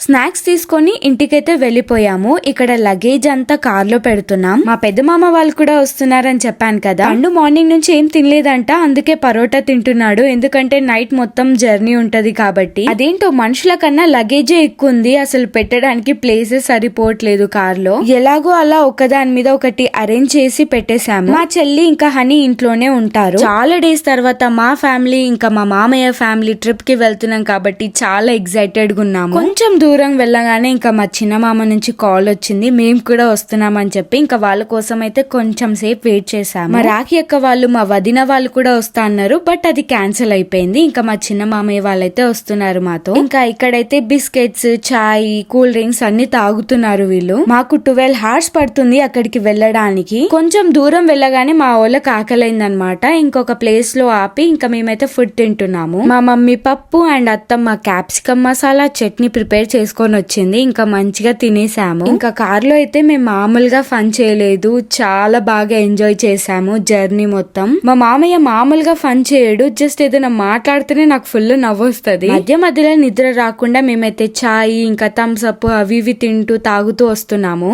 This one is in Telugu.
స్నాక్స్ తీసుకొని ఇంటికైతే వెళ్ళిపోయాము. ఇక్కడ లగేజ్ అంతా కార్ లో పెడుతున్నాం. మా పెద్ద మామ వాళ్ళు కూడా వస్తున్నారని చెప్పాను కదా. అండ్ మార్నింగ్ నుంచి ఏం తినలేదంట, అందుకే పరోటా తింటున్నాడు. ఎందుకంటే నైట్ మొత్తం జర్నీ ఉంటది కాబట్టి. అదేంటో మనుషుల కన్నా లగేజే ఎక్కువ ఉంది, అసలు పెట్టడానికి ప్లేసెస్ సరిపోవట్లేదు కార్ లో. ఎలాగో అలా ఒకదాని మీద ఒకటి అరేంజ్ చేసి పెట్టేశాము. మా చెల్లి ఇంకా హనీ ఇంట్లోనే ఉంటారు. చాలా డేస్ తర్వాత మా ఫ్యామిలీ ఇంకా మా మామయ్య ఫ్యామిలీ ట్రిప్ కి వెళ్తున్నాం కాబట్టి చాలా ఎక్సైటెడ్ గా ఉన్నాము. కొంచెం దూరం వెళ్ళగానే ఇంకా మా చిన్న మామ నుంచి కాల్ వచ్చింది, మేము కూడా వస్తున్నామని చెప్పి. ఇంకా వాళ్ళ కోసం అయితే కొంచెం సేపు వెయిట్ చేశాము. మా రాఖీ అక్క వాళ్ళు మా వదిన వాళ్ళు కూడా వస్తా అన్నారు, బట్ అది క్యాన్సిల్ అయిపోయింది. ఇంకా మా చిన్న మామయ్య వాళ్ళైతే వస్తున్నారు మాతో. ఇంకా ఇక్కడైతే బిస్కెట్స్, చాయ్, కూల్ డ్రింక్స్ అన్ని తాగుతున్నారు వీళ్ళు. మాకు 12 hours పడుతుంది అక్కడికి వెళ్ళడానికి. కొంచెం దూరం వెళ్ళగానే మా వాళ్ళకి ఆకలైందనమాట. ఇంకొక ప్లేస్ లో ఆపి ఇంకా మేమైతే ఫుడ్ తింటున్నాము. మా మమ్మీ పప్పు అండ్ అత్తమ్మ క్యాప్సికమ్ మసాలా చట్నీ ప్రిపేర్ చేసుకొని వచ్చింది. ఇంకా మంచిగా తినేసాము. ఇంకా కార్ లో అయితే మేము మామూలుగా ఫన్ చేయలేదు, చాలా బాగా ఎంజాయ్ చేసాము జర్నీ మొత్తం. మా మామయ్య మామూలుగా ఫన్ చేయడు, జస్ట్ ఏదైనా మాట్లాడితేనే నాకు ఫుల్ నవ్వొస్తుంది. మధ్య మధ్యలో నిద్ర రాకుండా మేమైతే చాయ్ ఇంకా థమ్స్ అప్ అవి ఇవి తింటూ తాగుతూ వస్తున్నాము.